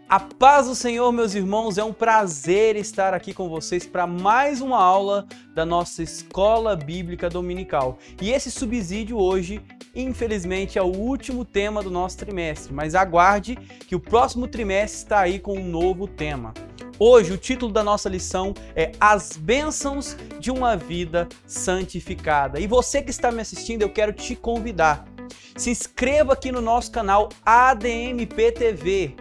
A paz do Senhor, meus irmãos, é um prazer estar aqui com vocês para mais uma aula da nossa Escola Bíblica Dominical. E esse subsídio hoje, infelizmente, é o último tema do nosso trimestre, mas aguarde que o próximo trimestre está aí com um novo tema. Hoje, o título da nossa lição é As Bênçãos de uma Vida Santificada. E você que está me assistindo, eu quero te convidar. Se inscreva aqui no nosso canal ADMP TV.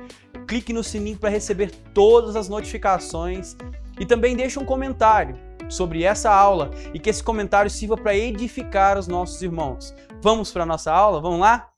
Clique no sininho para receber todas as notificações e também deixe um comentário sobre essa aula e que esse comentário sirva para edificar os nossos irmãos. Vamos para a nossa aula? Vamos lá?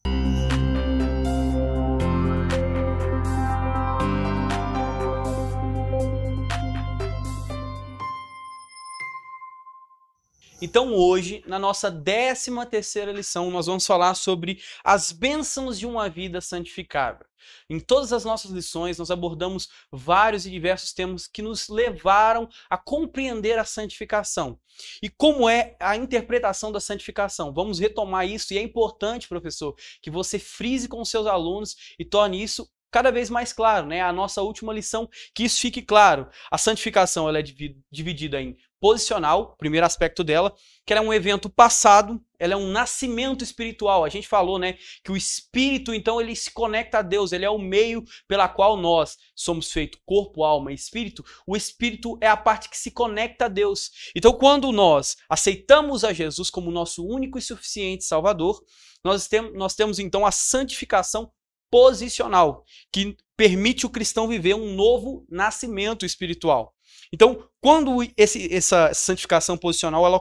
Então hoje, na nossa 13ª lição, nós vamos falar sobre as bênçãos de uma vida santificada. Em todas as nossas lições, nós abordamos vários e diversos temas que nos levaram a compreender a santificação. E como é a interpretação da santificação? Vamos retomar isso e é importante, professor, que você frise com seus alunos e torne isso cada vez mais claro, né? A nossa última lição, que isso fique claro. A santificação ela é dividida em posicional, primeiro aspecto dela, que ela é um evento passado, ela é um nascimento espiritual. A gente falou, né, que o espírito, então, ele se conecta a Deus, ele é o meio pela qual nós somos feitos corpo, alma e espírito. O espírito é a parte que se conecta a Deus. Então, quando nós aceitamos a Jesus como nosso único e suficiente Salvador, nós temos então a santificação posicional, que permite o cristão viver um novo nascimento espiritual. Então, quando essa santificação posicional ela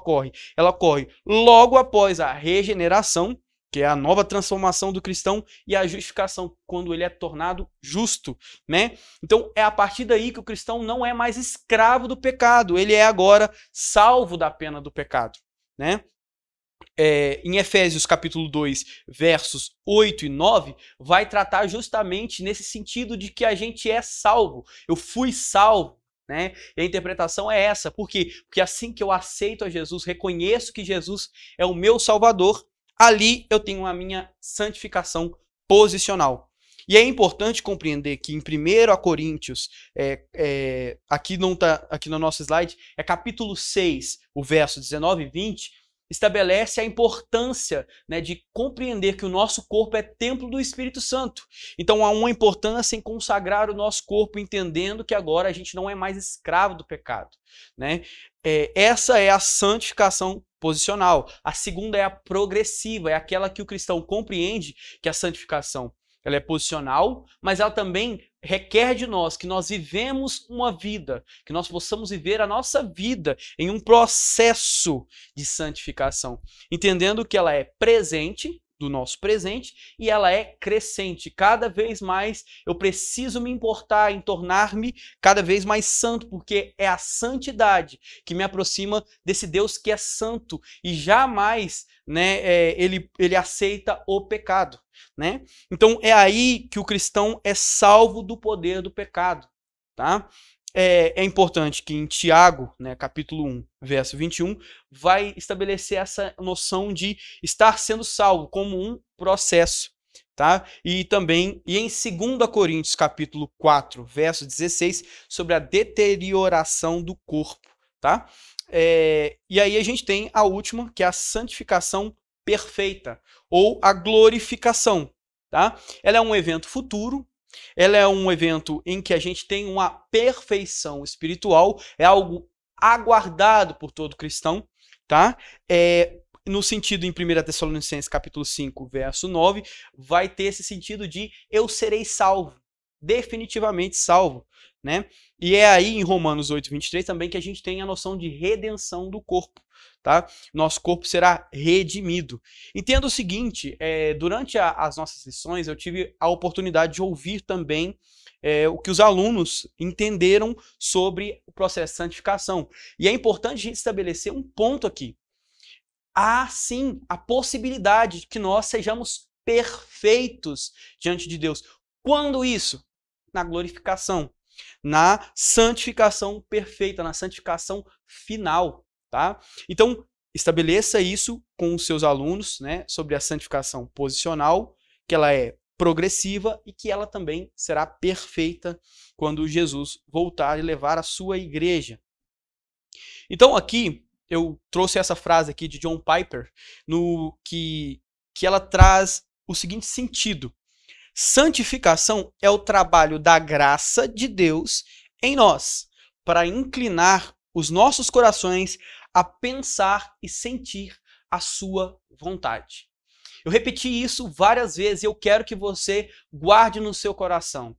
ocorre logo após a regeneração, que é a nova transformação do cristão, e a justificação, quando ele é tornado justo, né? Então, é a partir daí que o cristão não é mais escravo do pecado, ele é agora salvo da pena do pecado, né? Em Efésios capítulo 2, versos 8 e 9, vai tratar justamente nesse sentido de que a gente é salvo. Eu fui salvo, né? E a interpretação é essa. Por quê? Porque assim que eu aceito a Jesus, reconheço que Jesus é o meu Salvador, ali eu tenho a minha santificação posicional. E é importante compreender que em 1 Coríntios, aqui no nosso slide, é capítulo 6, o verso 19 e 20, estabelece a importância, né, de compreender que o nosso corpo é templo do Espírito Santo. Então há uma importância em consagrar o nosso corpo, entendendo que agora a gente não é mais escravo do pecado, né? Essa é a santificação posicional. A segunda é a progressiva, é aquela que o cristão compreende que a santificação ela é posicional, mas ela também requer de nós que nós vivemos uma vida, que nós possamos viver a nossa vida em um processo de santificação, entendendo que ela é presente, do nosso presente, e ela é crescente. Cada vez mais eu preciso me importar em tornar-me cada vez mais santo, porque é a santidade que me aproxima desse Deus que é santo e jamais, né, ele aceita o pecado, né? Então é aí que o cristão é salvo do poder do pecado, tá? É importante que em Tiago, né, capítulo 1, verso 21, vai estabelecer essa noção de estar sendo salvo como um processo, tá? E também em 2 Coríntios, capítulo 4, verso 16, sobre a deterioração do corpo, tá? E aí a gente tem a última, que é a santificação perfeita, ou a glorificação, tá? Ela é um evento futuro. Ela é um evento em que a gente tem uma perfeição espiritual, é algo aguardado por todo cristão, tá? No sentido em 1 Tessalonicenses capítulo 5, verso 9, vai ter esse sentido de eu serei salvo, definitivamente salvo, né? E é aí em Romanos 8, 23 também que a gente tem a noção de redenção do corpo, tá? Nosso corpo será redimido. Entenda o seguinte, durante as nossas lições eu tive a oportunidade de ouvir também o que os alunos entenderam sobre o processo de santificação. E é importante a gente estabelecer um ponto aqui. Há sim a possibilidade de que nós sejamos perfeitos diante de Deus. Quando isso? Na glorificação, na santificação perfeita, na santificação final, tá? Então, estabeleça isso com os seus alunos, né, sobre a santificação posicional, que ela é progressiva e que ela também será perfeita quando Jesus voltar e levar a sua igreja. Então aqui eu trouxe essa frase aqui de John Piper, no que ela traz o seguinte sentido: santificação é o trabalho da graça de Deus em nós, para inclinar os nossos corações a pensar e sentir a sua vontade. Eu repeti isso várias vezes e eu quero que você guarde no seu coração.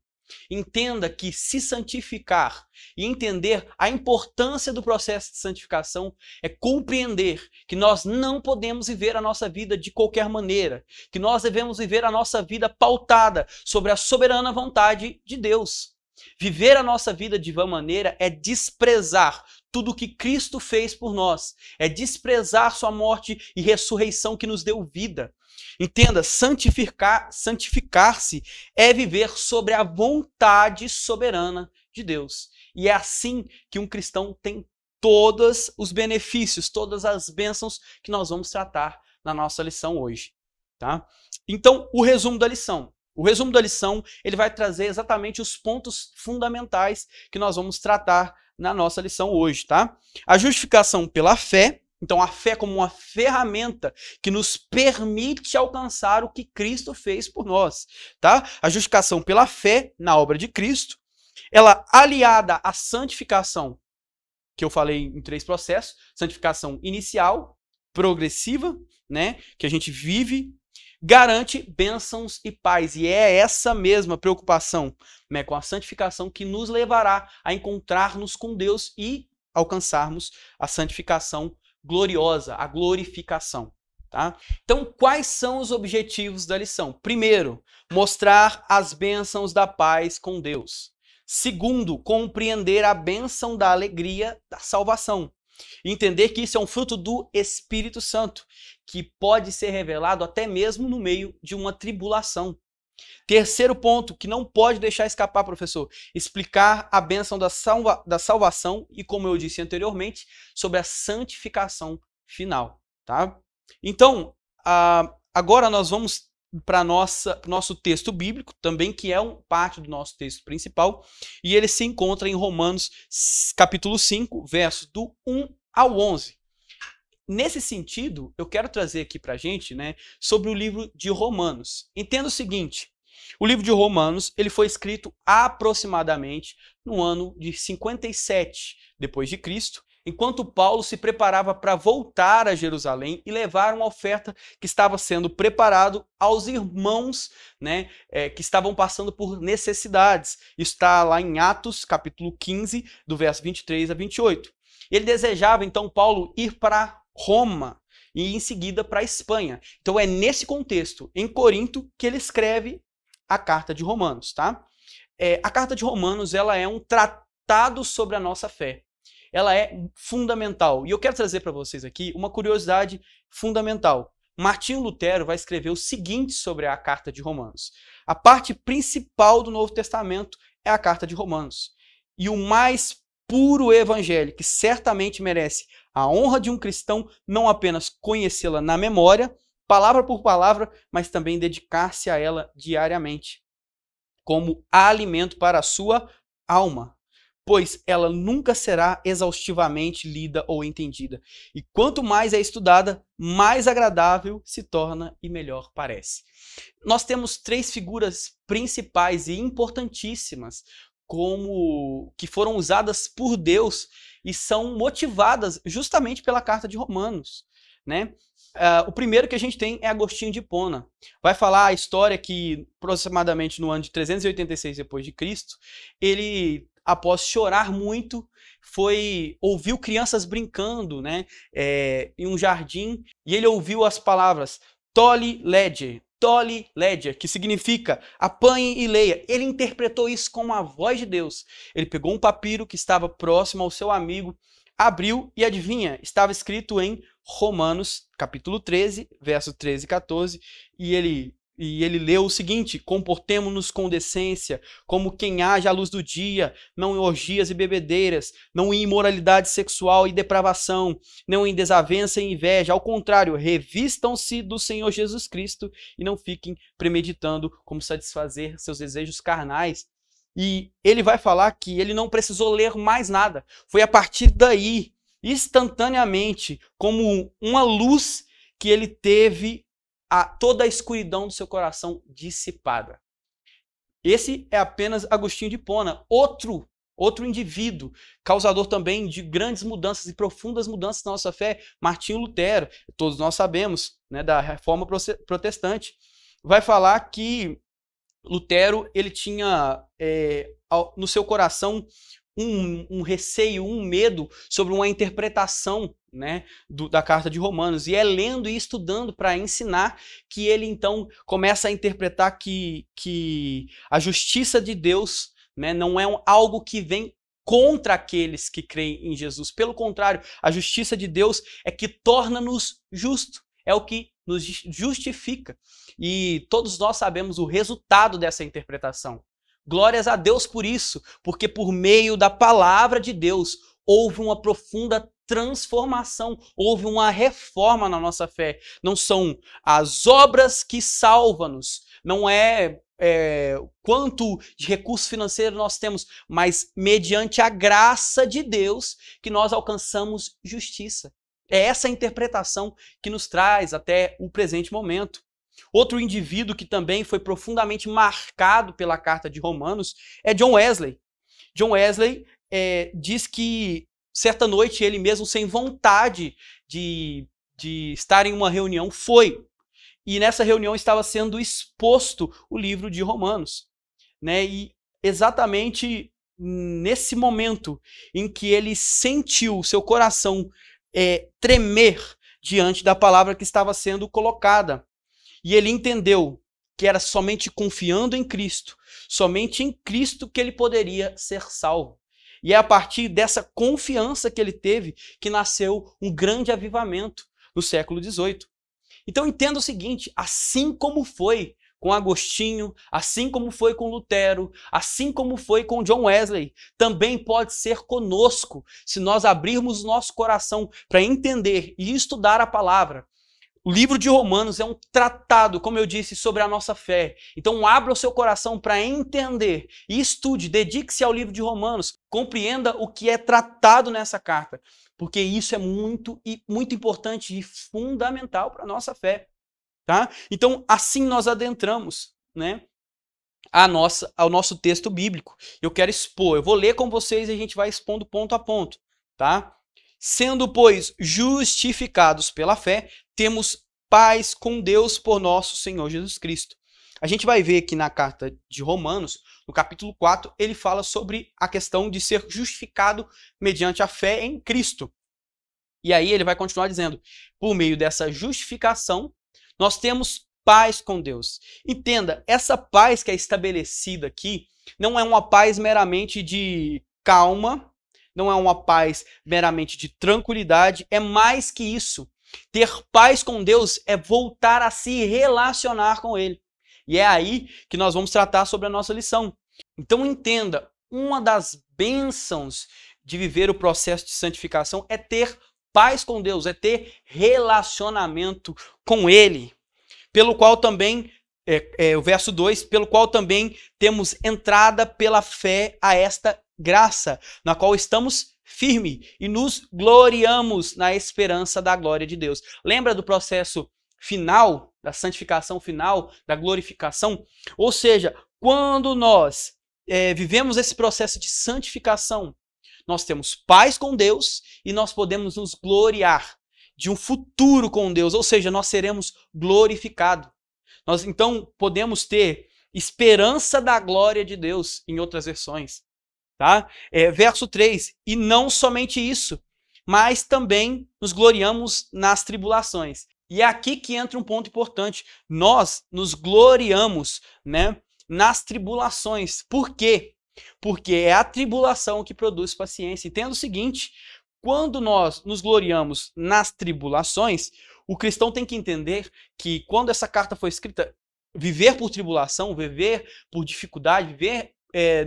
Entenda que se santificar e entender a importância do processo de santificação é compreender que nós não podemos viver a nossa vida de qualquer maneira, que nós devemos viver a nossa vida pautada sobre a soberana vontade de Deus. Viver a nossa vida de vã maneira é desprezar tudo o que Cristo fez por nós, é desprezar sua morte e ressurreição que nos deu vida. Entenda, santificar-se é viver sobre a vontade soberana de Deus. E é assim que um cristão tem todos os benefícios, todas as bênçãos que nós vamos tratar na nossa lição hoje. Tá? Então, o resumo da lição. O resumo da lição ele vai trazer exatamente os pontos fundamentais que nós vamos tratar na nossa lição hoje. Tá? A justificação pela fé. Então, a fé como uma ferramenta que nos permite alcançar o que Cristo fez por nós. Tá? A justificação pela fé na obra de Cristo, ela aliada à santificação, que eu falei em 3 processos: santificação inicial, progressiva, né, que a gente vive, garante bênçãos e paz. E é essa mesma preocupação, né, com a santificação que nos levará a encontrar-nos com Deus e alcançarmos a santificação gloriosa, a glorificação. Tá? Então, quais são os objetivos da lição? Primeiro, mostrar as bênçãos da paz com Deus. Segundo, compreender a bênção da alegria da salvação. Entender que isso é um fruto do Espírito Santo, que pode ser revelado até mesmo no meio de uma tribulação. Terceiro ponto, que não pode deixar escapar, professor: explicar a bênção da salvação e, como eu disse anteriormente, sobre a santificação final. Tá? Então, agora nós vamos para nosso texto bíblico, também que é parte do nosso texto principal, e ele se encontra em Romanos, capítulo 5, versos do 1 ao 11. Nesse sentido, eu quero trazer aqui para a gente, né, sobre o livro de Romanos. Entenda o seguinte: o livro de Romanos ele foi escrito aproximadamente no ano de 57 depois de Cristo, enquanto Paulo se preparava para voltar a Jerusalém e levar uma oferta que estava sendo preparado aos irmãos, né, que estavam passando por necessidades. Isso está lá em Atos, capítulo 15, do verso 23 a 28. Ele desejava, então, Paulo ir para Roma e, em seguida, para a Espanha. Então, é nesse contexto, em Corinto, que ele escreve a carta de Romanos. Tá? A carta de Romanos ela é um tratado sobre a nossa fé. Ela é fundamental. E eu quero trazer para vocês aqui uma curiosidade fundamental. Martinho Lutero vai escrever o seguinte sobre a carta de Romanos: a parte principal do Novo Testamento é a carta de Romanos. E o mais puro evangelho, que certamente merece a honra de um cristão não apenas conhecê-la na memória, palavra por palavra, mas também dedicar-se a ela diariamente, como alimento para a sua alma, pois ela nunca será exaustivamente lida ou entendida. E quanto mais é estudada, mais agradável se torna e melhor parece. Nós temos 3 figuras principais e importantíssimas que foram usadas por Deus e são motivadas justamente pela carta de Romanos, né? O primeiro que a gente tem é Agostinho de Hipona. Vai falar a história que, aproximadamente no ano de 386 depois de Cristo, ele, após chorar muito, ouviu crianças brincando, né, em um jardim, e ele ouviu as palavras Tolli Leger, que significa apanhe e leia. Ele interpretou isso como a voz de Deus. Ele pegou um papiro que estava próximo ao seu amigo, abriu e adivinha, estava escrito em Romanos, capítulo 13, verso 13 e 14, e ele e ele leu o seguinte: comportemo-nos com decência, como quem age à luz do dia, não em orgias e bebedeiras, não em imoralidade sexual e depravação, não em desavença e inveja. Ao contrário, revistam-se do Senhor Jesus Cristo e não fiquem premeditando como satisfazer seus desejos carnais. E ele vai falar que ele não precisou ler mais nada. Foi a partir daí, instantaneamente, como uma luz, que ele teve toda a escuridão do seu coração dissipada. Esse é apenas Agostinho de Hipona, outro indivíduo, causador também de grandes mudanças e profundas mudanças na nossa fé, Martinho Lutero, todos nós sabemos, né, da Reforma Protestante. Vai falar que Lutero ele tinha no seu coração um receio, um medo sobre uma interpretação, né, da carta de Romanos. E é lendo e estudando para ensinar que ele então começa a interpretar que a justiça de Deus, né, não é algo que vem contra aqueles que creem em Jesus. Pelo contrário, a justiça de Deus é que torna-nos justos. É o que nos justifica. E todos nós sabemos o resultado dessa interpretação. Glórias a Deus por isso, porque por meio da palavra de Deus houve uma profunda transformação, houve uma reforma na nossa fé. Não são as obras que salvam-nos, não é quanto de recurso financeiro nós temos, mas mediante a graça de Deus que nós alcançamos justiça. É essa interpretação que nos traz até o presente momento. Outro indivíduo que também foi profundamente marcado pela carta de Romanos é John Wesley. John Wesley diz que certa noite ele mesmo, sem vontade de estar em uma reunião, foi. E nessa reunião estava sendo exposto o livro de Romanos, né? E exatamente nesse momento em que ele sentiu seu coração tremer diante da palavra que estava sendo colocada. E ele entendeu que era somente confiando em Cristo, somente em Cristo que ele poderia ser salvo. E é a partir dessa confiança que ele teve que nasceu um grande avivamento no século XVIII. Então entenda o seguinte, assim como foi com Agostinho, assim como foi com Lutero, assim como foi com John Wesley, também pode ser conosco, se nós abrirmos nosso coração para entender e estudar a palavra. O livro de Romanos é um tratado, como eu disse, sobre a nossa fé. Então abra o seu coração para entender e estude, dedique-se ao livro de Romanos, compreenda o que é tratado nessa carta, porque isso é muito importante e fundamental para a nossa fé. Tá? Então, assim nós adentramos, né, ao nosso texto bíblico. Eu quero expor, eu vou ler com vocês e a gente vai expondo ponto a ponto. Tá? Sendo, pois, justificados pela fé, temos paz com Deus por nosso Senhor Jesus Cristo. A gente vai ver aqui na carta de Romanos, no capítulo 4, ele fala sobre a questão de ser justificado mediante a fé em Cristo. E aí ele vai continuar dizendo, por meio dessa justificação, nós temos paz com Deus. Entenda, essa paz que é estabelecida aqui não é uma paz meramente de calma, não é uma paz meramente de tranquilidade, é mais que isso. Ter paz com Deus é voltar a se relacionar com Ele. E é aí que nós vamos tratar sobre a nossa lição. Então entenda, uma das bênçãos de viver o processo de santificação é ter paz com Deus, é ter relacionamento com Ele. Pelo qual também, o verso 2, pelo qual também temos entrada pela fé a esta graça, na qual estamos firmes e nos gloriamos na esperança da glória de Deus. Lembra do processo final, da santificação final, da glorificação? Ou seja, quando nós vivemos esse processo de santificação, nós temos paz com Deus e nós podemos nos gloriar de um futuro com Deus, ou seja, nós seremos glorificados. Nós então podemos ter esperança da glória de Deus, em outras versões. Tá? Verso 3, e não somente isso, mas também nos gloriamos nas tribulações. E é aqui que entra um ponto importante. Nós nos gloriamos, né, nas tribulações. Por quê? Porque é a tribulação que produz paciência. Entenda o seguinte, quando nós nos gloriamos nas tribulações, o cristão tem que entender que quando essa carta foi escrita, viver por tribulação, viver por dificuldade, viver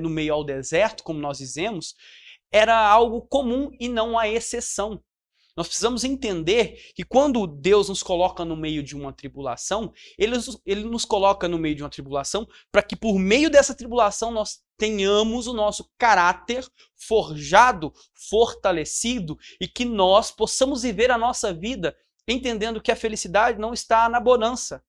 no meio ao deserto, como nós dizemos, era algo comum e não a exceção. Nós precisamos entender que quando Deus nos coloca no meio de uma tribulação, Ele nos coloca no meio de uma tribulação para que por meio dessa tribulação nós tenhamos o nosso caráter forjado, fortalecido e que nós possamos viver a nossa vida entendendo que a felicidade não está na bonança.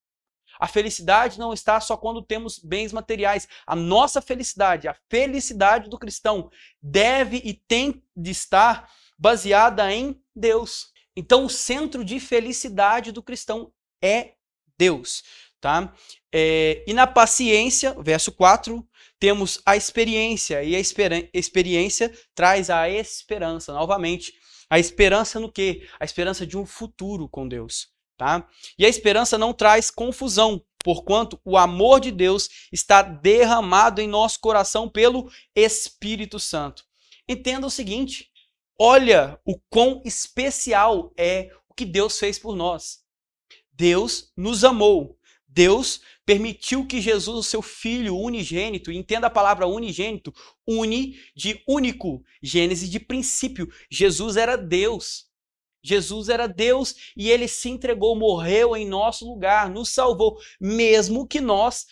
A felicidade não está só quando temos bens materiais. A nossa felicidade, a felicidade do cristão deve e tem de estar baseada em Deus. Então, o centro de felicidade do cristão é Deus, tá? E na paciência, verso 4, temos a experiência, e a experiência traz a esperança, novamente. A esperança no quê? A esperança de um futuro com Deus, tá? E a esperança não traz confusão, porquanto o amor de Deus está derramado em nosso coração pelo Espírito Santo. Entenda o seguinte, olha o quão especial é o que Deus fez por nós. Deus nos amou. Deus permitiu que Jesus, o seu Filho unigênito, entenda a palavra unigênito, uni de único, gênese de princípio. Jesus era Deus. Jesus era Deus e ele se entregou, morreu em nosso lugar, nos salvou. Mesmo que nós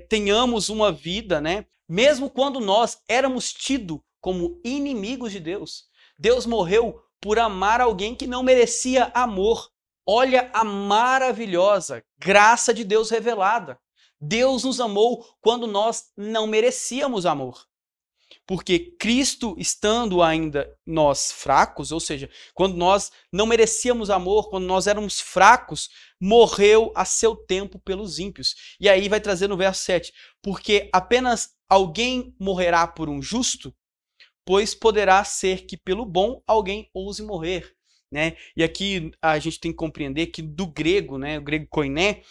tenhamos uma vida, né? Mesmo quando nós éramos tidos como inimigos de Deus, Deus morreu por amar alguém que não merecia amor. Olha a maravilhosa graça de Deus revelada. Deus nos amou quando nós não merecíamos amor. Porque Cristo, estando ainda nós fracos, ou seja, quando nós não merecíamos amor, quando nós éramos fracos, morreu a seu tempo pelos ímpios. E aí vai trazer no verso 7, porque apenas alguém morrerá por um justo, pois poderá ser que pelo bom alguém ouse morrer. Né? E aqui a gente tem que compreender que do grego, né, o grego koiné,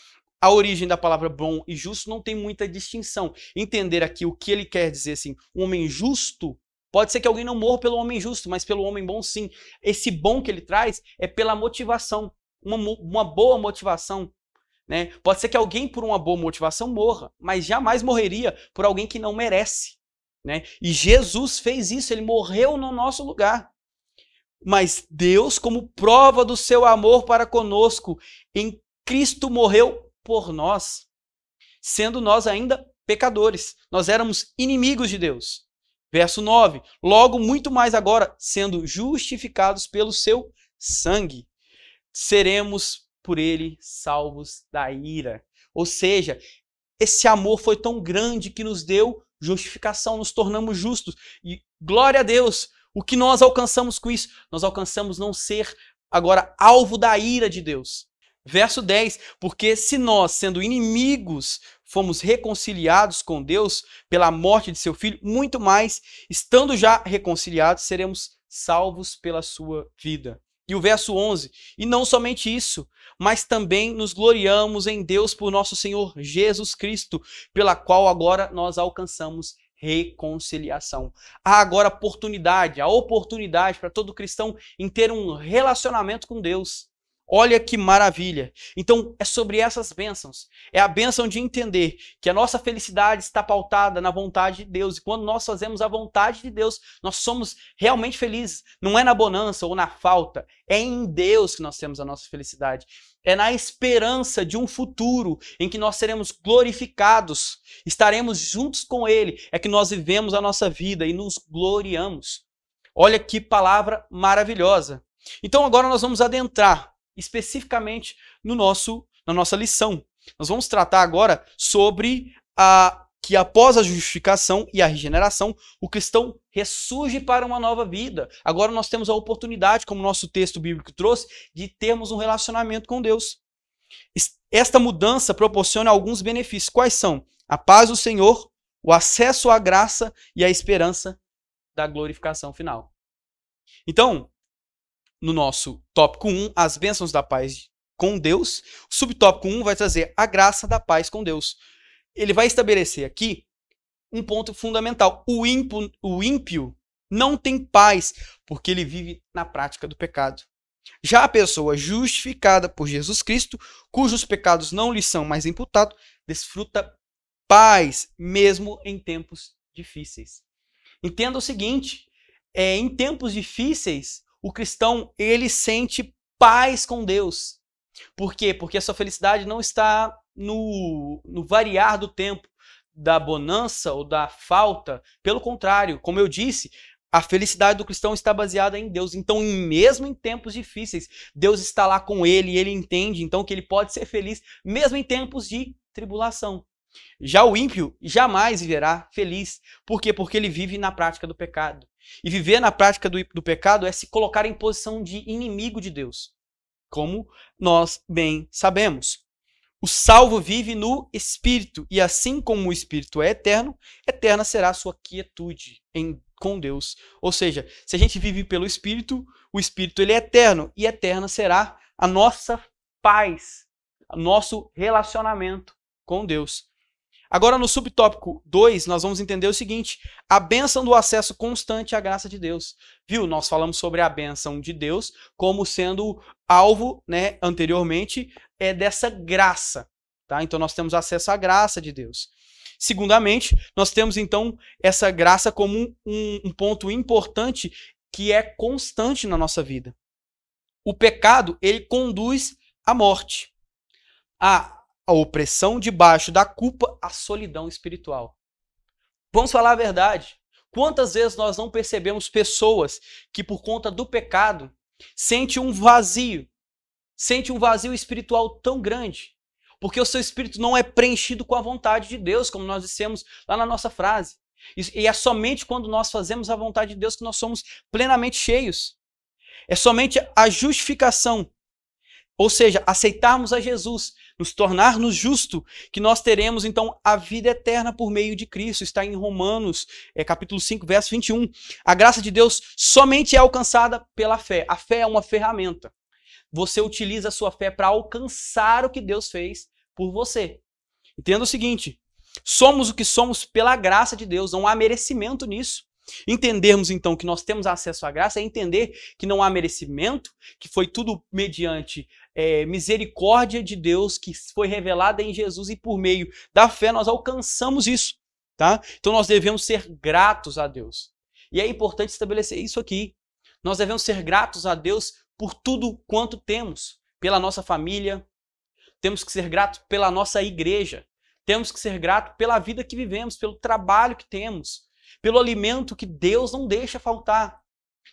a origem da palavra bom e justo não tem muita distinção. Entender aqui o que ele quer dizer, assim, um homem justo, pode ser que alguém não morra pelo homem justo, mas pelo homem bom sim. Esse bom que ele traz é pela motivação, uma boa motivação. Né? Pode ser que alguém por uma boa motivação morra, mas jamais morreria por alguém que não merece. Né? E Jesus fez isso, ele morreu no nosso lugar. Mas Deus, como prova do seu amor para conosco, em Cristo morreu por nós, sendo nós ainda pecadores. Nós éramos inimigos de Deus. Verso 9. Logo, muito mais agora, sendo justificados pelo seu sangue, seremos por ele salvos da ira. Ou seja, esse amor foi tão grande que nos deu justificação, nos tornamos justos. E glória a Deus! O que nós alcançamos com isso? Nós alcançamos não ser agora alvo da ira de Deus. Verso 10, porque se nós, sendo inimigos, fomos reconciliados com Deus pela morte de seu Filho, muito mais, estando já reconciliados, seremos salvos pela sua vida. E o verso 11, e não somente isso, mas também nos gloriamos em Deus por nosso Senhor Jesus Cristo, pela qual agora nós alcançamos reconciliação. Há agora a oportunidade para todo cristão em ter um relacionamento com Deus. Olha que maravilha. Então, é sobre essas bênçãos. É a bênção de entender que a nossa felicidade está pautada na vontade de Deus. E quando nós fazemos a vontade de Deus, nós somos realmente felizes. Não é na bonança ou na falta. É em Deus que nós temos a nossa felicidade. É na esperança de um futuro em que nós seremos glorificados. Estaremos juntos com Ele. É que nós vivemos a nossa vida e nos gloriamos. Olha que palavra maravilhosa. Então, agora nós vamos adentrar especificamente na nossa lição. Nós vamos tratar agora sobre que após a justificação e a regeneração, o cristão ressurge para uma nova vida. Agora nós temos a oportunidade, como o nosso texto bíblico trouxe, de termos um relacionamento com Deus. Esta mudança proporciona alguns benefícios. Quais são? A paz do Senhor, o acesso à graça e a esperança da glorificação final. Então, no nosso tópico 1, as bênçãos da paz com Deus. O subtópico 1 vai trazer a graça da paz com Deus. Ele vai estabelecer aqui um ponto fundamental. O ímpio não tem paz porque ele vive na prática do pecado. Já a pessoa justificada por Jesus Cristo, cujos pecados não lhe são mais imputados, desfruta paz, mesmo em tempos difíceis. Entenda o seguinte, em tempos difíceis, o cristão, ele sente paz com Deus. Por quê? Porque a sua felicidade não está no variar do tempo, da bonança ou da falta. Pelo contrário, como eu disse, a felicidade do cristão está baseada em Deus. Então, mesmo em tempos difíceis, Deus está lá com ele e ele entende, então, que ele pode ser feliz mesmo em tempos de tribulação. Já o ímpio jamais viverá feliz. Por quê? Porque ele vive na prática do pecado. E viver na prática do pecado é se colocar em posição de inimigo de Deus, como nós bem sabemos. O salvo vive no Espírito, e assim como o Espírito é eterno, eterna será a sua quietude com Deus. Ou seja, se a gente vive pelo Espírito, o Espírito ele é eterno, e eterna será a nossa paz, o nosso relacionamento com Deus. Agora, no subtópico 2, nós vamos entender o seguinte, a bênção do acesso constante à graça de Deus. Viu? Nós falamos sobre a bênção de Deus como sendo alvo, né, anteriormente, dessa graça. Tá? Então, nós temos acesso à graça de Deus. Segundamente, nós temos, então, essa graça como um ponto importante que é constante na nossa vida. O pecado, ele conduz à morte. A opressão debaixo da culpa, a solidão espiritual. Vamos falar a verdade. Quantas vezes nós não percebemos pessoas que por conta do pecado sentem um vazio espiritual tão grande, porque o seu espírito não é preenchido com a vontade de Deus, como nós dissemos lá na nossa frase. E é somente quando nós fazemos a vontade de Deus que nós somos plenamente cheios. É somente a justificação, ou seja, aceitarmos a Jesus, nos tornar-nos justos, que nós teremos, então, a vida eterna por meio de Cristo. Está em Romanos, capítulo 5, verso 21. A graça de Deus somente é alcançada pela fé. A fé é uma ferramenta. Você utiliza a sua fé para alcançar o que Deus fez por você. Entenda o seguinte, somos o que somos pela graça de Deus, não há merecimento nisso. Entendermos, então, que nós temos acesso à graça é entender que não há merecimento, que foi tudo mediante misericórdia de Deus, que foi revelada em Jesus e por meio da fé nós alcançamos isso, tá? Então nós devemos ser gratos a Deus. E é importante estabelecer isso aqui. Nós devemos ser gratos a Deus por tudo quanto temos, pela nossa família, temos que ser gratos pela nossa igreja, temos que ser gratos pela vida que vivemos, pelo trabalho que temos, pelo alimento que Deus não deixa faltar.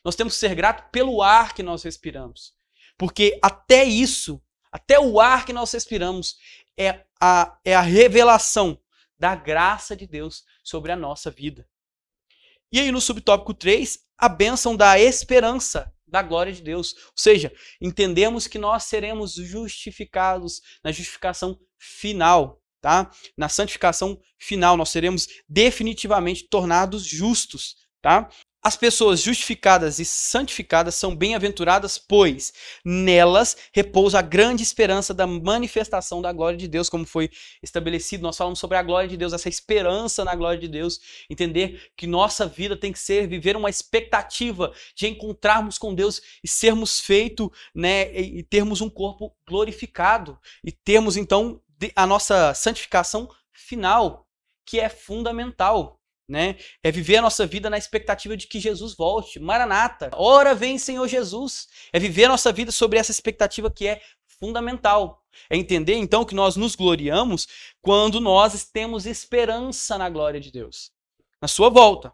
Nós temos que ser gratos pelo ar que nós respiramos. Porque até isso, até o ar que nós respiramos, é a revelação da graça de Deus sobre a nossa vida. E aí no subtópico 3, a bênção da esperança da glória de Deus. Ou seja, entendemos que nós seremos justificados na justificação final. Tá? Na santificação final, nós seremos definitivamente tornados justos. Tá? As pessoas justificadas e santificadas são bem-aventuradas, pois nelas repousa a grande esperança da manifestação da glória de Deus, como foi estabelecido. Nós falamos sobre a glória de Deus, essa esperança na glória de Deus. Entender que nossa vida tem que ser, viver uma expectativa de encontrarmos com Deus e sermos feitos, né, e termos um corpo glorificado. E termos, então, a nossa santificação final, que é fundamental. Né? É viver a nossa vida na expectativa de que Jesus volte. Maranata, ora vem Senhor Jesus. É viver a nossa vida sobre essa expectativa que é fundamental. É entender então que nós nos gloriamos quando nós temos esperança na glória de Deus, na sua volta.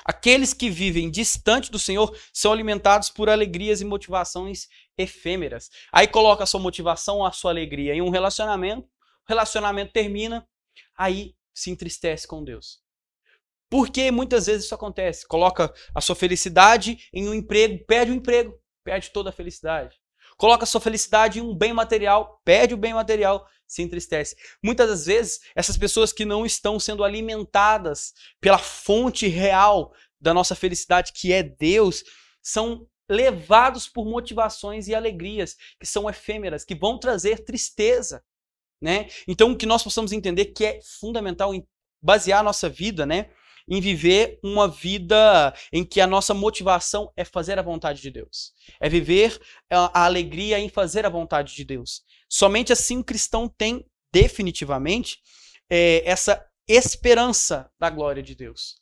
Aqueles que vivem distante do Senhor são alimentados por alegrias e motivações efêmeras. Aí coloca a sua motivação, a sua alegria em um relacionamento, o relacionamento termina, aí se entristece com Deus. Porque muitas vezes isso acontece. Coloca a sua felicidade em um emprego, perde o emprego, perde toda a felicidade. Coloca a sua felicidade em um bem material, perde o bem material, se entristece. Muitas das vezes, essas pessoas que não estão sendo alimentadas pela fonte real da nossa felicidade, que é Deus, são levados por motivações e alegrias que são efêmeras, que vão trazer tristeza. Né? Então, que nós possamos entender que é fundamental basear a nossa vida, né, em viver uma vida em que a nossa motivação é fazer a vontade de Deus. É viver a alegria em fazer a vontade de Deus. Somente assim o cristão tem definitivamente essa esperança da glória de Deus.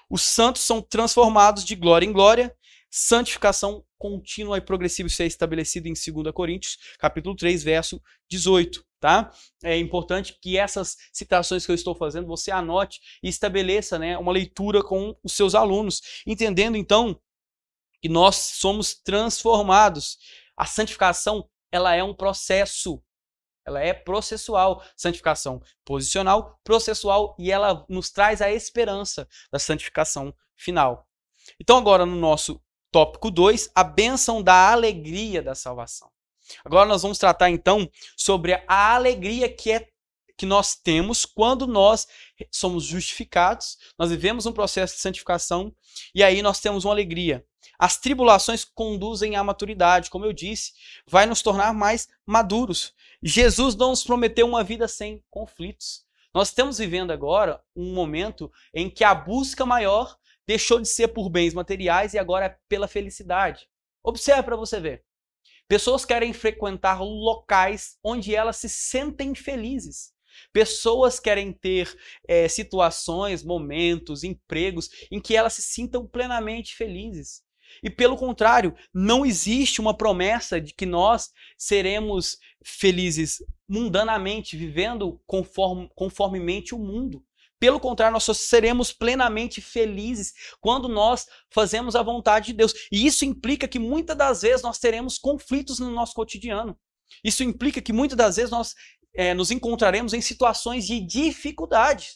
Os santos são transformados de glória em glória, santificação contínua e progressiva, isso é estabelecido em 2 Coríntios, capítulo 3, verso 18. Tá? É importante que essas citações que eu estou fazendo, você anote e estabeleça, né, uma leitura com os seus alunos, entendendo então que nós somos transformados. A santificação, ela é um processo, ela é processual. Santificação posicional, processual, e ela nos traz a esperança da santificação final. Então agora no nosso tópico 2, a bênção da alegria da salvação. Agora nós vamos tratar então sobre a alegria que nós temos quando nós somos justificados, nós vivemos um processo de santificação e aí nós temos uma alegria. As tribulações conduzem à maturidade, como eu disse, vai nos tornar mais maduros. Jesus não nos prometeu uma vida sem conflitos. Nós estamos vivendo agora um momento em que a busca maior deixou de ser por bens materiais e agora é pela felicidade. Observe para você ver. Pessoas querem frequentar locais onde elas se sentem felizes. Pessoas querem ter situações, momentos, empregos em que elas se sintam plenamente felizes. E pelo contrário, não existe uma promessa de que nós seremos felizes mundanamente, vivendo conformemente o mundo. Pelo contrário, nós só seremos plenamente felizes quando nós fazemos a vontade de Deus. E isso implica que muitas das vezes nós teremos conflitos no nosso cotidiano. Isso implica que muitas das vezes nós nos encontraremos em situações de dificuldade.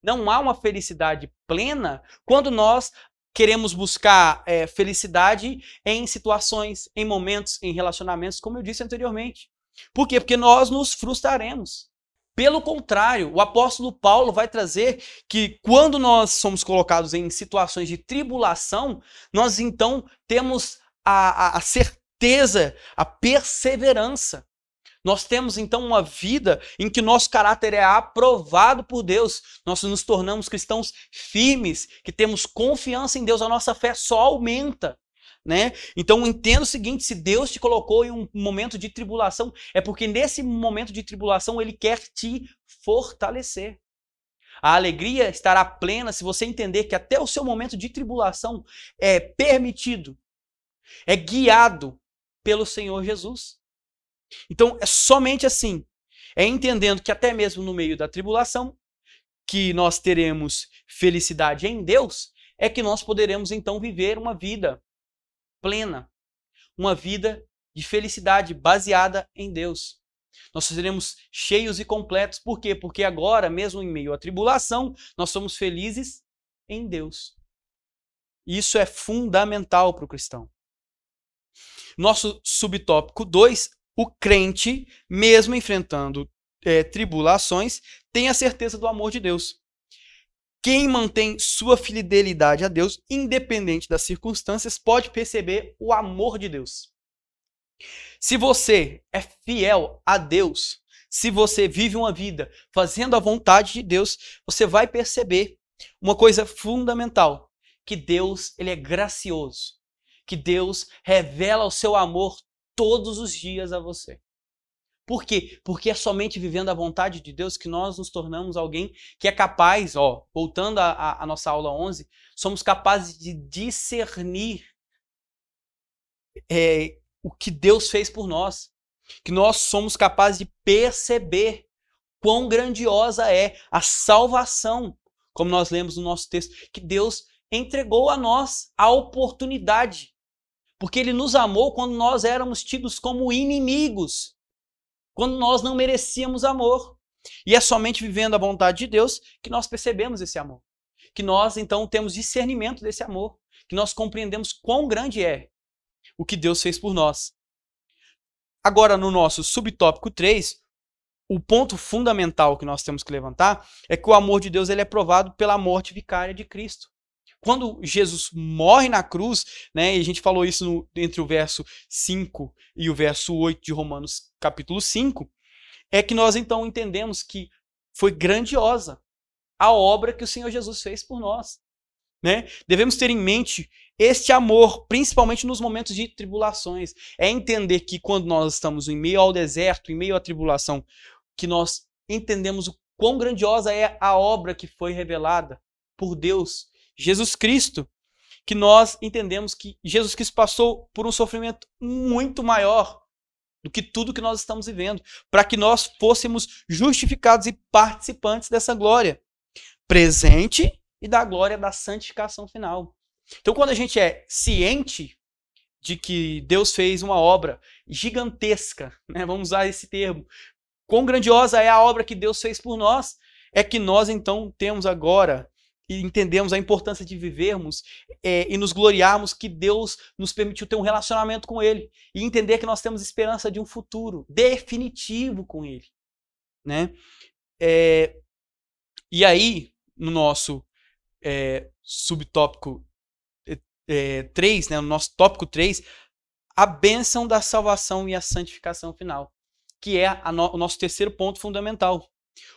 Não há uma felicidade plena quando nós queremos buscar felicidade em situações, em momentos, em relacionamentos, como eu disse anteriormente. Por quê? Porque nós nos frustraremos. Pelo contrário, o apóstolo Paulo vai trazer que quando nós somos colocados em situações de tribulação, nós então temos a certeza, a perseverança. Nós temos então uma vida em que nosso caráter é aprovado por Deus. Nós nos tornamos cristãos firmes, que temos confiança em Deus, a nossa fé só aumenta. Né? Então entenda o seguinte, se Deus te colocou em um momento de tribulação, é porque nesse momento de tribulação Ele quer te fortalecer. A alegria estará plena se você entender que até o seu momento de tribulação é permitido, é guiado pelo Senhor Jesus. Então é somente assim, é entendendo que até mesmo no meio da tribulação, que nós teremos felicidade em Deus, é que nós poderemos então viver uma vida plena, uma vida de felicidade baseada em Deus. Nós seremos cheios e completos. Por quê? Porque agora, mesmo em meio à tribulação, nós somos felizes em Deus. Isso é fundamental para o cristão. Nosso subtópico 2, o crente, mesmo enfrentando tribulações, tem a certeza do amor de Deus. Quem mantém sua fidelidade a Deus, independente das circunstâncias, pode perceber o amor de Deus. Se você é fiel a Deus, se você vive uma vida fazendo a vontade de Deus, você vai perceber uma coisa fundamental, que Deus, ele é gracioso, que Deus revela o seu amor todos os dias a você. Por quê? Porque é somente vivendo a vontade de Deus que nós nos tornamos alguém que é capaz, voltando à nossa aula 11, somos capazes de discernir o que Deus fez por nós. Que nós somos capazes de perceber quão grandiosa é a salvação, como nós lemos no nosso texto, que Deus entregou a nós a oportunidade. Porque Ele nos amou quando nós éramos tidos como inimigos. Quando nós não merecíamos amor. E é somente vivendo a vontade de Deus que nós percebemos esse amor. Que nós, então, temos discernimento desse amor. Que nós compreendemos quão grande é o que Deus fez por nós. Agora, no nosso subtópico 3, o ponto fundamental que nós temos que levantar é que o amor de Deus ele é provado pela morte vicária de Cristo. Quando Jesus morre na cruz, né, e a gente falou isso entre o verso 5 e o verso 8 de Romanos capítulo 5, é que nós então entendemos que foi grandiosa a obra que o Senhor Jesus fez por nós, né? Devemos ter em mente este amor, principalmente nos momentos de tribulações. É entender que quando nós estamos em meio ao deserto, em meio à tribulação, que nós entendemos o quão grandiosa é a obra que foi revelada por Deus, Jesus Cristo, que nós entendemos que Jesus Cristo passou por um sofrimento muito maior do que tudo que nós estamos vivendo, para que nós fôssemos justificados e participantes dessa glória presente e da glória da santificação final. Então, quando a gente é ciente de que Deus fez uma obra gigantesca, né? Vamos usar esse termo, quão grandiosa é a obra que Deus fez por nós, é que nós então temos agora e entendemos a importância de vivermos e nos gloriarmos que Deus nos permitiu ter um relacionamento com Ele e entender que nós temos esperança de um futuro definitivo com Ele, né? E aí, no nosso subtópico 3, né, no nosso tópico 3, a bênção da salvação e a santificação final, que é o nosso terceiro ponto fundamental.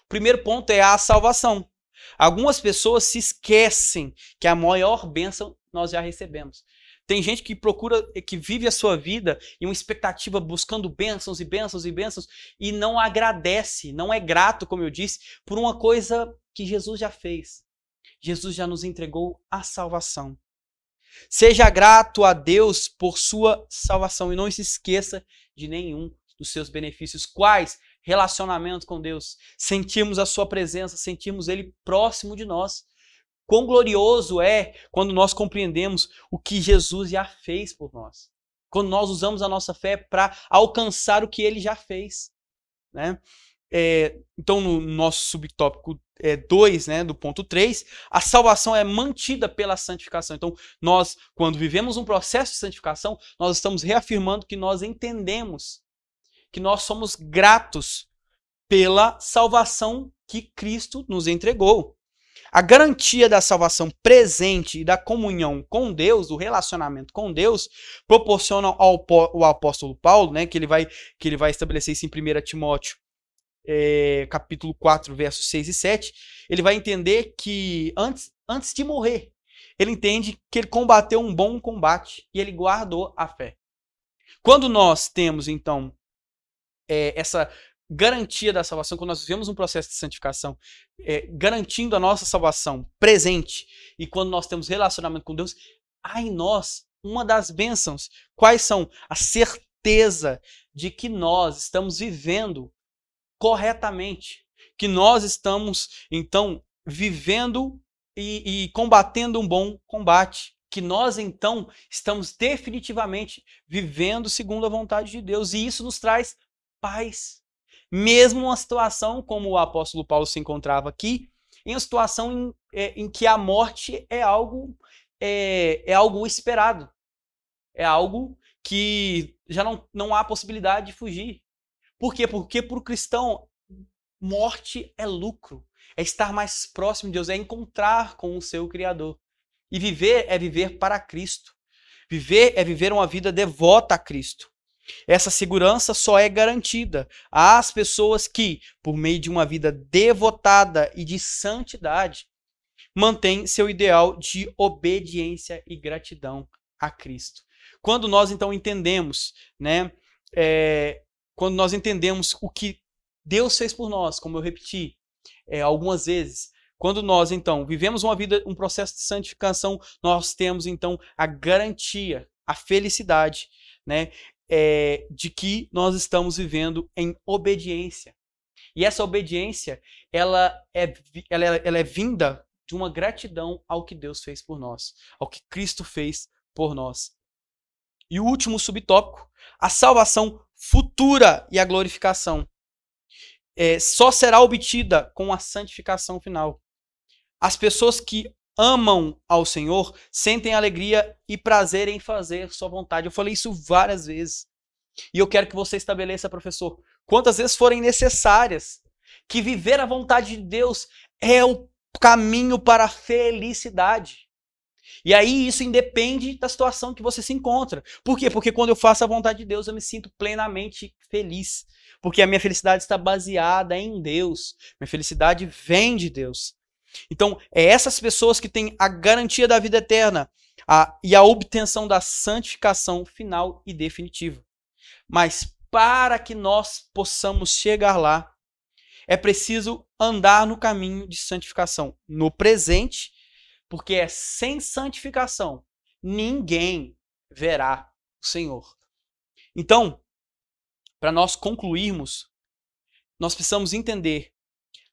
O primeiro ponto é a salvação. Algumas pessoas se esquecem que a maior bênção nós já recebemos. Tem gente que procura, que vive a sua vida em uma expectativa buscando bênçãos e bênçãos e bênçãos e não agradece, não é grato, como eu disse, por uma coisa que Jesus já fez. Jesus já nos entregou a salvação. Seja grato a Deus por sua salvação e não se esqueça de nenhum dos seus benefícios. Quais? Relacionamento com Deus. Sentirmos a sua presença, sentirmos Ele próximo de nós. Quão glorioso é quando nós compreendemos o que Jesus já fez por nós. Quando nós usamos a nossa fé para alcançar o que Ele já fez, né? Então, no nosso subtópico 2, né, do ponto 3, a salvação é mantida pela santificação. Então, nós, quando vivemos um processo de santificação, nós estamos reafirmando que nós entendemos que nós somos gratos pela salvação que Cristo nos entregou. A garantia da salvação presente e da comunhão com Deus, do relacionamento com Deus, proporciona ao apóstolo Paulo, né, que ele vai estabelecer isso em 1 Timóteo, capítulo 4, versos 6 e 7, ele vai entender que antes de morrer, ele entende que ele combateu um bom combate e ele guardou a fé. Quando nós temos, então, essa garantia da salvação, quando nós vivemos um processo de santificação, garantindo a nossa salvação presente, e quando nós temos relacionamento com Deus, há em nós uma das bênçãos. Quais são? A certeza de que nós estamos vivendo corretamente, que nós estamos, então, vivendo e combatendo um bom combate, que nós, então, estamos definitivamente vivendo segundo a vontade de Deus, e isso nos traz paz. Mesmo numa situação como o apóstolo Paulo se encontrava aqui, em uma situação em que a morte é algo esperado, é algo que já não há possibilidade de fugir. Por quê? Porque para o cristão, morte é lucro, é estar mais próximo de Deus, é encontrar com o seu Criador. E viver é viver para Cristo. Viver é viver uma vida devota a Cristo. Essa segurança só é garantida às pessoas que, por meio de uma vida devotada e de santidade, mantêm seu ideal de obediência e gratidão a Cristo. Quando nós, então, entendemos, né, quando nós entendemos o que Deus fez por nós, como eu repeti algumas vezes, quando nós, então, vivemos uma vida, um processo de santificação, nós temos, então, a garantia, a felicidade, né, de que nós estamos vivendo em obediência. E essa obediência, ela é vinda de uma gratidão ao que Deus fez por nós, ao que Cristo fez por nós. E o último subtópico, a salvação futura e a glorificação. Só será obtida com a santificação final. As pessoas que amam ao Senhor sentem alegria e prazer em fazer sua vontade. Eu falei isso várias vezes. E eu quero que você estabeleça, professor, quantas vezes forem necessárias, que viver a vontade de Deus é o caminho para a felicidade. E aí isso independe da situação que você se encontra. Por quê? Porque quando eu faço a vontade de Deus, eu me sinto plenamente feliz. Porque a minha felicidade está baseada em Deus. Minha felicidade vem de Deus. Então, é essas pessoas que têm a garantia da vida eterna e a obtenção da santificação final e definitiva. Mas para que nós possamos chegar lá, é preciso andar no caminho de santificação no presente, porque é sem santificação ninguém verá o Senhor. Então, para nós concluirmos, nós precisamos entender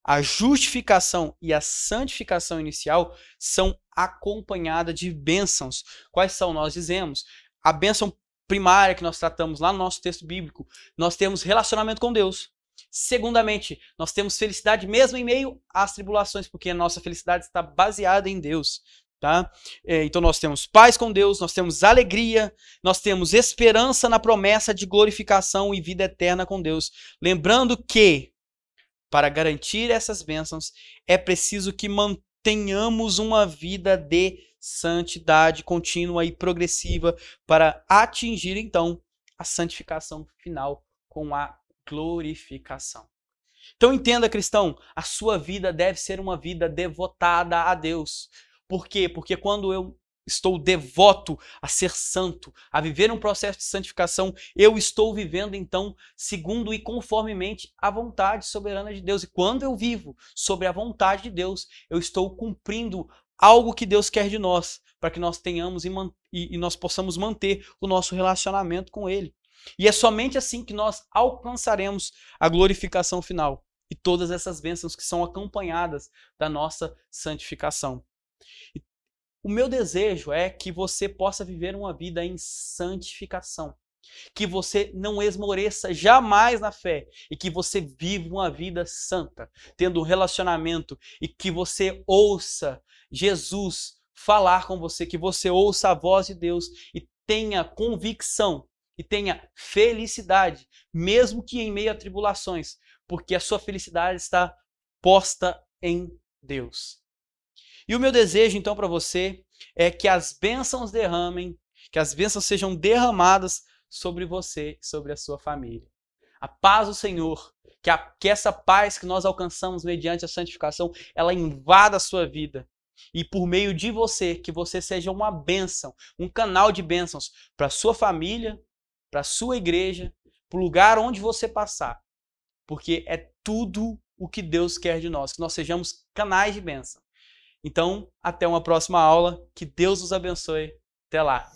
a justificação e a santificação inicial são acompanhadas de bênçãos. Quais são? Nós dizemos, a bênção primária que nós tratamos lá no nosso texto bíblico, nós temos relacionamento com Deus. Segundamente, nós temos felicidade mesmo em meio às tribulações, porque a nossa felicidade está baseada em Deus. Tá? Então nós temos paz com Deus, nós temos alegria, nós temos esperança na promessa de glorificação e vida eterna com Deus. Lembrando que, para garantir essas bênçãos, é preciso que mantenhamos uma vida de santidade contínua e progressiva para atingir, então, a santificação final com a glorificação. Então entenda, cristão, a sua vida deve ser uma vida devotada a Deus. Por quê? Porque quando eu estou devoto a ser santo, a viver um processo de santificação, eu estou vivendo, então, segundo e conformemente a vontade soberana de Deus. E quando eu vivo sobre a vontade de Deus, eu estou cumprindo algo que Deus quer de nós, para que nós tenhamos e nós possamos manter o nosso relacionamento com Ele. E é somente assim que nós alcançaremos a glorificação final e todas essas bênçãos que são acompanhadas da nossa santificação. O meu desejo é que você possa viver uma vida em santificação, que você não esmoreça jamais na fé e que você viva uma vida santa, tendo um relacionamento e que você ouça Jesus falar com você, que você ouça a voz de Deus e tenha convicção e tenha felicidade, mesmo que em meio a tribulações, porque a sua felicidade está posta em Deus. E o meu desejo, então, para você é que as bênçãos derramem, que as bênçãos sejam derramadas sobre você e sobre a sua família. A paz do Senhor, que essa paz que nós alcançamos mediante a santificação, ela invada a sua vida. E por meio de você, que você seja uma bênção, um canal de bênçãos para a sua família, para a sua igreja, para o lugar onde você passar. Porque é tudo o que Deus quer de nós, que nós sejamos canais de bênção. Então, até uma próxima aula. Que Deus nos abençoe. Até lá.